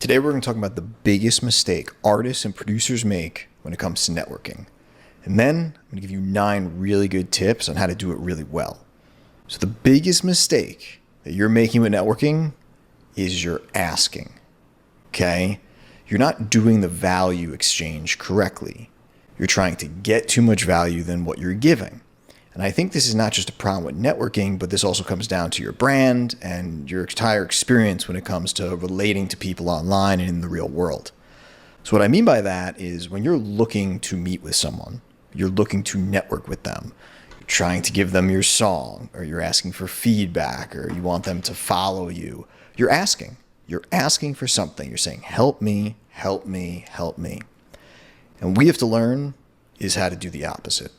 Today we're going to talk about the biggest mistake artists and producers make when it comes to networking. And then I'm going to give you 9 really good tips on how to do it really well. So the biggest mistake that you're making with networking is you're asking. Okay? You're not doing the value exchange correctly. You're trying to get too much value than what you're giving. And I think this is not just a problem with networking, but this also comes down to your brand and your entire experience when it comes to relating to people online and in the real world. So what I mean by that is when you're looking to meet with someone, you're looking to network with them, you're trying to give them your song, or you're asking for feedback, or you want them to follow you, you're asking. You're asking for something. You're saying, help me, help me, help me. And we have to learn is how to do the opposite.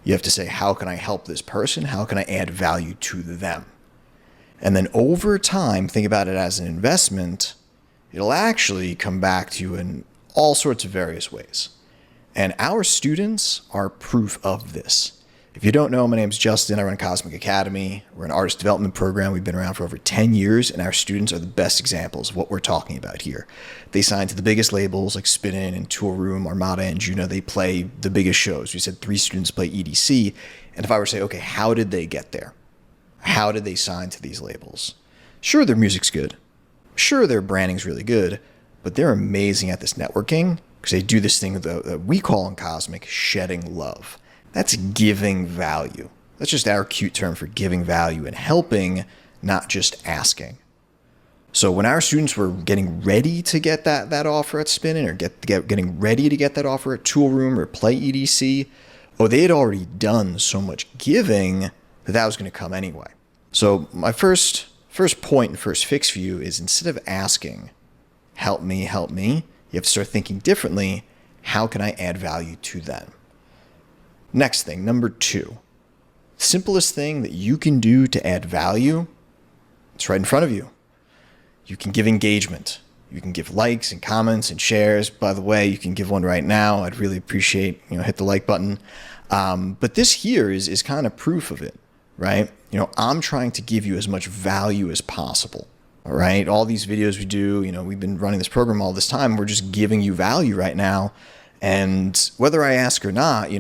You have to say, how can I help this person? How can I add value to them? And then over time, think about it as an investment. It'll actually come back to you in all sorts of various ways. And our students are proof of this. If you don't know, my name's Justin. I run Cosmic Academy. We're an artist development program. We've been around for over 10 years, and our students are the best examples of what we're talking about here. They sign to the biggest labels like Spinnin and Toolroom, Armada, Anjuna. They play the biggest shows. We said 3 students play EDC. And if I were to say, okay, how did they get there? How did they sign to these labels? Sure, their music's good. Sure, their branding's really good, but they're amazing at this networking because they do this thing that we call in Cosmic shedding love. That's giving value. That's just our cute term for giving value and helping, not just asking. So when our students were getting ready to get that offer at Spinnin or getting ready to get that offer at Toolroom or play EDC, they had already done so much giving that was going to come anyway. So my first point and first fix for you is instead of asking, help me, you have to start thinking differently. How can I add value to them? Next thing, number 2, simplest thing that you can do to add value, it's right in front of you. You can give engagement. You can give likes and comments and shares. By the way, you can give one right now. I'd really appreciate, hit the like button. But this here is kind of proof of it, right? I'm trying to give you as much value as possible. All right. All these videos we do, we've been running this program all this time. We're just giving you value right now. And whether I ask or not,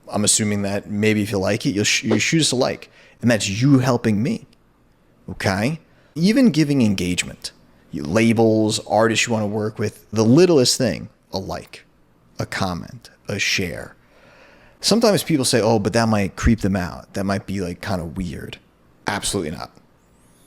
I'm assuming that maybe if you like it, you shoot us a like. And that's you helping me. Okay? Even giving engagement. Labels, artists you want to work with, the littlest thing, a like, a comment, a share. Sometimes people say, but that might creep them out. That might be like kind of weird. Absolutely not.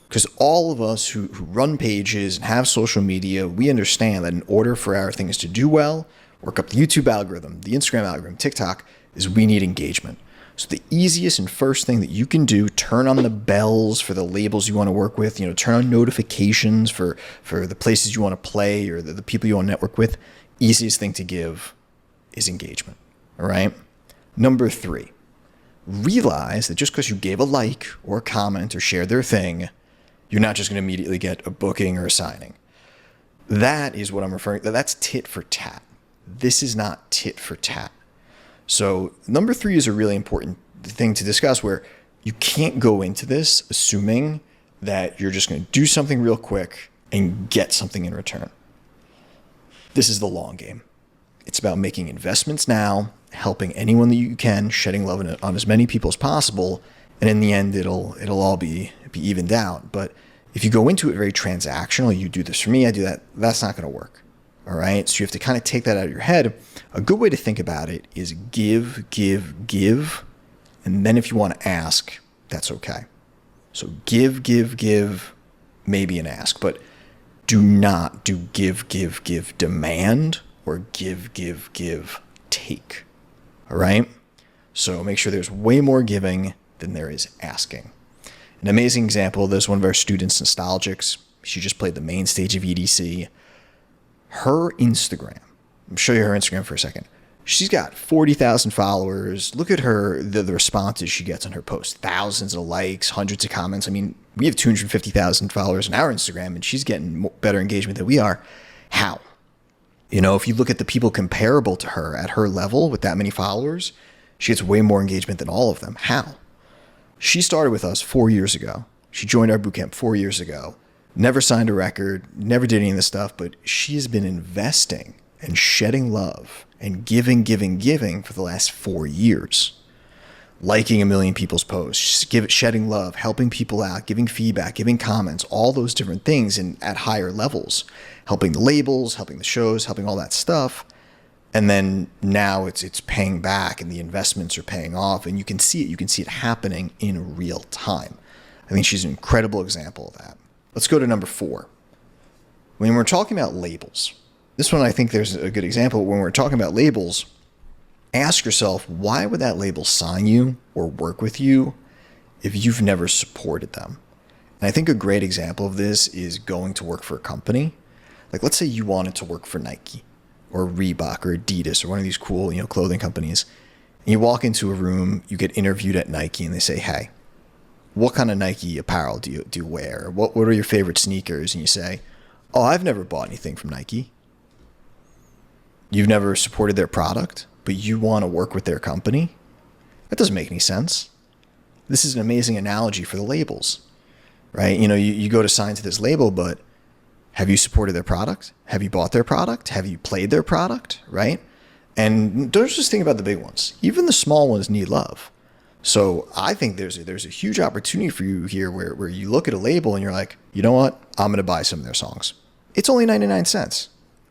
Because all of us who run pages and have social media, we understand that in order for our things to do well, work up the YouTube algorithm, the Instagram algorithm, TikTok, is we need engagement. So the easiest and first thing that you can do, turn on the bells for the labels you want to work with, turn on notifications for the places you want to play or the people you want to network with. Easiest thing to give is engagement. All right. Number 3, realize that just because you gave a like or a comment or shared their thing, you're not just going to immediately get a booking or a signing. That is what I'm referring to. That's tit for tat. This is not tit for tat. So number 3 is a really important thing to discuss where you can't go into this assuming that you're just going to do something real quick and get something in return. This is the long game. It's about making investments now, helping anyone that you can, shedding love on as many people as possible, and in the end, it'll all be evened out. But if you go into it very transactional, you do this for me, I do that, that's not going to work. All right. So you have to kind of take that out of your head. A good way to think about it is give. And then if you want to ask, that's okay. So give, maybe an ask, but do not do give, demand or give, take. All right. So make sure there's way more giving than there is asking. An amazing example of this, one of our students, Nostalgics, she just played the main stage of EDC. Her Instagram, I'll show you her Instagram for a second. She's got 40,000 followers. Look at her, the responses she gets on her posts. Thousands of likes, hundreds of comments. I mean, we have 250,000 followers on our Instagram, and she's getting better engagement than we are. How? If you look at the people comparable to her at her level with that many followers, she gets way more engagement than all of them. How? She started with us 4 years ago. She joined our bootcamp 4 years ago. never signed a record, never did any of this stuff, but she has been investing and shedding love and giving for the last 4 years. Liking 1 million people's posts, shedding love, helping people out, giving feedback, giving comments, all those different things and at higher levels, helping the labels, helping the shows, helping all that stuff. And then now it's paying back and the investments are paying off and you can see it. You can see it happening in real time. I think she's an incredible example of that. Let's go to number 4. When we're talking about labels, this one I think there's a good example. When we're talking about labels, ask yourself, why would that label sign you or work with you if you've never supported them? And I think a great example of this is going to work for a company. Like let's say you wanted to work for Nike or Reebok or Adidas or one of these cool, clothing companies. And you walk into a room, you get interviewed at Nike and they say, hey, what kind of Nike apparel do you wear? What are your favorite sneakers? And you say, oh, I've never bought anything from Nike. You've never supported their product, but you want to work with their company? That doesn't make any sense. This is an amazing analogy for the labels, right? You go to sign to this label, but have you supported their product? Have you bought their product? Have you played their product, right? And don't just think about the big ones. Even the small ones need love. So I think there's a huge opportunity for you here where you look at a label and you're like, you know what? I'm going to buy some of their songs. It's only 99 cents.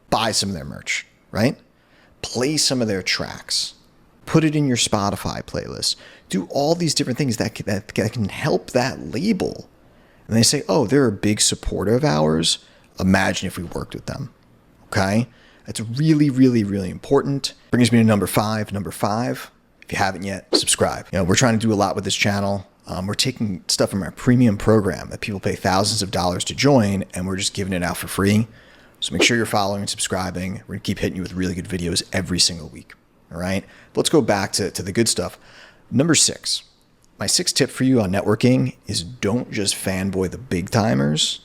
Buy some of their merch, right? Play some of their tracks. Put it in your Spotify playlist. Do all these different things that can help that label. And they say, oh, they're a big supporter of ours. Imagine if we worked with them. Okay? That's really, really, really important. Brings me to number 5. Number 5, if you haven't yet, subscribe. We're trying to do a lot with this channel. We're taking stuff from our premium program that people pay thousands of dollars to join, and we're just giving it out for free. So make sure you're following and subscribing. We're going to keep hitting you with really good videos every single week. All right? But let's go back to the good stuff. Number 6. My 6th tip for you on networking is don't just fanboy the big timers.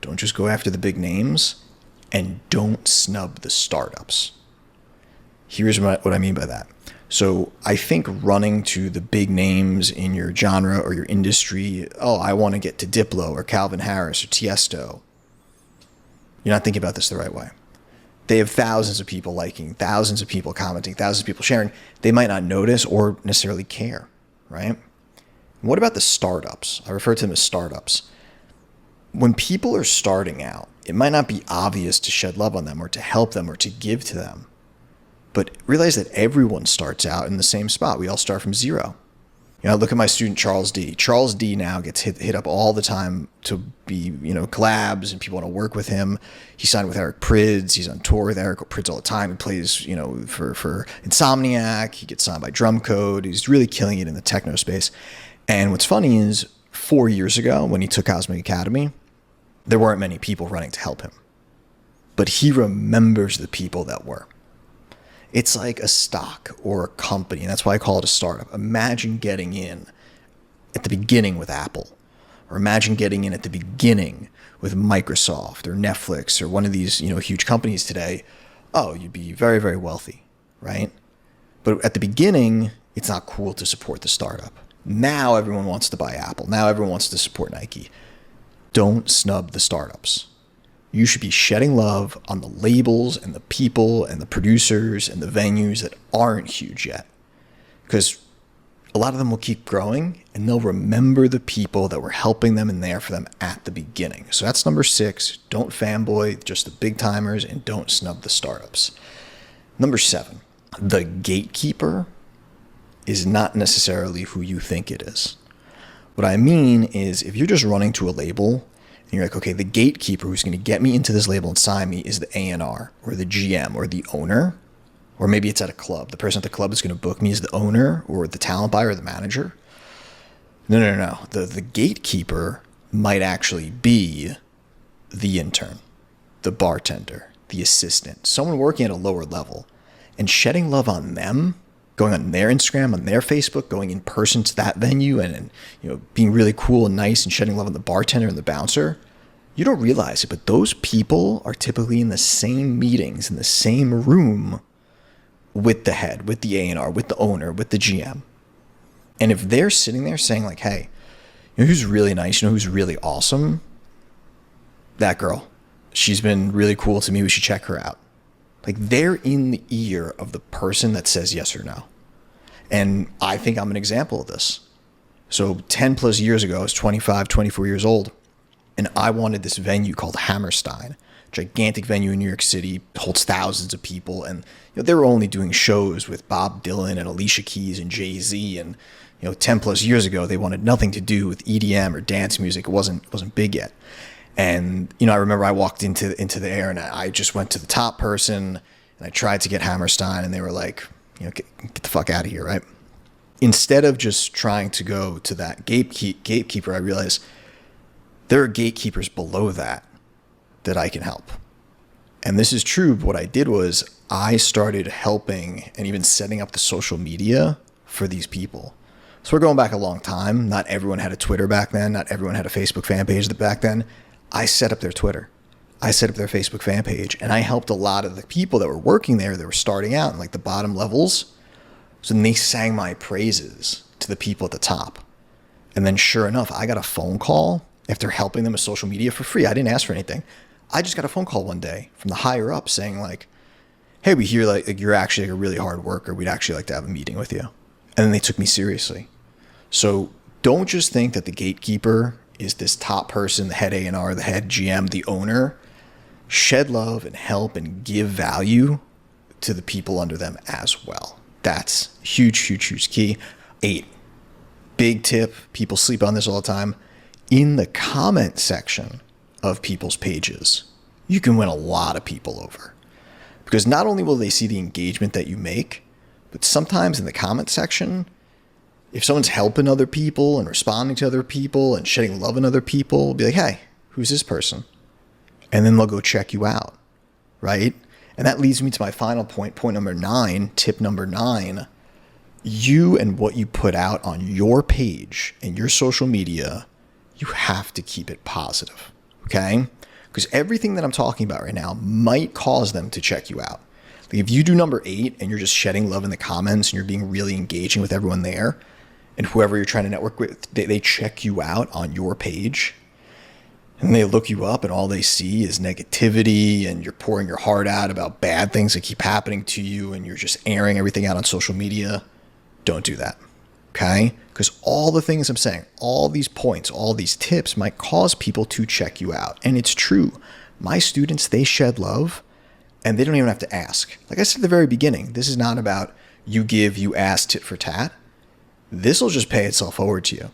Don't just go after the big names. And don't snub the startups. Here's what I mean by that. So I think running to the big names in your genre or your industry, oh, I want to get to Diplo or Calvin Harris or Tiesto. You're not thinking about this the right way. They have thousands of people liking, thousands of people commenting, thousands of people sharing. They might not notice or necessarily care, right? What about the startups? I refer to them as startups. When people are starting out, it might not be obvious to shed love on them or to help them or to give to them. But realize that everyone starts out in the same spot. We all start from zero. Look at my student, Charles D. Charles D now gets hit up all the time to be, collabs and people want to work with him. He signed with Eric Prydz. He's on tour with Eric Prydz all the time. He plays, for Insomniac. He gets signed by Drum Code. He's really killing it in the techno space. And what's funny is 4 years ago when he took Cosmic Academy, there weren't many people running to help him. But he remembers the people that were. It's like a stock or a company, and that's why I call it a startup. Imagine getting in at the beginning with Apple, or imagine getting in at the beginning with Microsoft or Netflix or one of these, huge companies today. Oh, you'd be very, very wealthy, right? But at the beginning, it's not cool to support the startup. Now everyone wants to buy Apple. Now everyone wants to support Nike. Don't snub the startups. You should be shedding love on the labels and the people and the producers and the venues that aren't huge yet. Because a lot of them will keep growing and they'll remember the people that were helping them and there for them at the beginning. So that's number 6. Don't fanboy just the big timers and don't snub the startups. Number 7, the gatekeeper is not necessarily who you think it is. What I mean is if you're just running to a label and you're like, okay, the gatekeeper who's going to get me into this label and sign me is the A&R or the GM or the owner, or maybe it's at a club. The person at the club that's going to book me is the owner or the talent buyer or the manager. No. The gatekeeper might actually be the intern, the bartender, the assistant, someone working at a lower level, and shedding love on them, going on their Instagram, on their Facebook, going in person to that venue and being really cool and nice and shedding love on the bartender and the bouncer. You don't realize it, but those people are typically in the same meetings, in the same room with the head, with the A&R, with the owner, with the GM. And if they're sitting there saying like, hey, who's really nice, who's really awesome, that girl, she's been really cool to me. We should check her out. Like, they're in the ear of the person that says yes or no. And I think I'm an example of this. So 10 plus years ago, I was 25, 24 years old, and I wanted this venue called Hammerstein, gigantic venue in New York City, holds thousands of people. And they were only doing shows with Bob Dylan and Alicia Keys and Jay-Z. And 10 plus years ago, they wanted nothing to do with EDM or dance music. It wasn't big yet. And I remember I walked into the air, and I just went to the top person, and I tried to get Hammerstein, and they were like, get the fuck out of here, right? Instead of just trying to go to that gatekeeper, I realized there are gatekeepers below that I can help. And this is true. What I did was I started helping and even setting up the social media for these people. So we're going back a long time. Not everyone had a Twitter back then. Not everyone had a Facebook fan page back then. I set up their Twitter. I set up their Facebook fan page, and I helped a lot of the people that were working there that were starting out in like the bottom levels. So then they sang my praises to the people at the top. And then sure enough, I got a phone call after helping them with social media for free. I didn't ask for anything. I just got a phone call one day from the higher up saying like, hey, we hear like you're actually like a really hard worker. We'd actually like to have a meeting with you. And then they took me seriously. So don't just think that the gatekeeper is this top person, the head A&R, the head GM, the owner. Shed love and help and give value to the people under them as well. That's huge, huge, huge key. 8, big tip. People sleep on this all the time. In the comment section of people's pages, you can win a lot of people over. Because not only will they see the engagement that you make, but sometimes in the comment section, if someone's helping other people and responding to other people and shedding love on other people, be like, hey, who's this person? And then they'll go check you out, right? And that leads me to my final point number 9, tip number 9. You and what you put out on your page and your social media, you have to keep it positive, okay? Because everything that I'm talking about right now might cause them to check you out. Like if you do number 8 and you're just shedding love in the comments and you're being really engaging with everyone there, and whoever you're trying to network with, they check you out on your page, and they look you up and all they see is negativity and you're pouring your heart out about bad things that keep happening to you and you're just airing everything out on social media, don't do that, okay? Because all the things I'm saying, all these points, all these tips might cause people to check you out. And it's true. My students, they shed love and they don't even have to ask. Like I said at the very beginning, this is not about you give, you ask, tit for tat. This will just pay itself forward to you.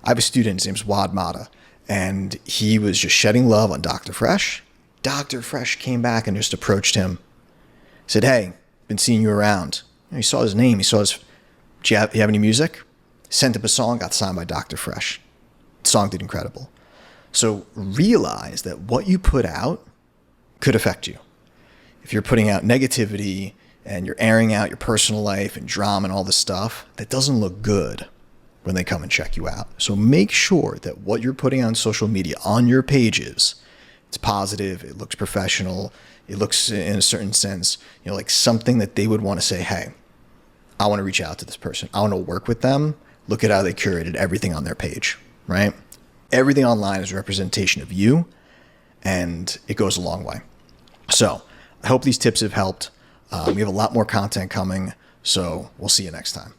I have a student, his name's Wad Mata, and he was just shedding love on Dr. Fresh. Dr. Fresh came back and just approached him. Said, hey, been seeing you around. And he saw his name. He saw his, do you have any music? Sent him a song, got signed by Dr. Fresh. The song did incredible. So realize that what you put out could affect you. If you're putting out negativity and you're airing out your personal life and drama and all this stuff, that doesn't look good when they come and check you out. So make sure that what you're putting on social media, on your pages, it's positive, it looks professional, it looks in a certain sense, like something that they would want to say, hey, I want to reach out to this person. I want to work with them. Look at how they curated everything on their page, right? Everything online is a representation of you, and it goes a long way. So I hope these tips have helped. We have a lot more content coming, so we'll see you next time.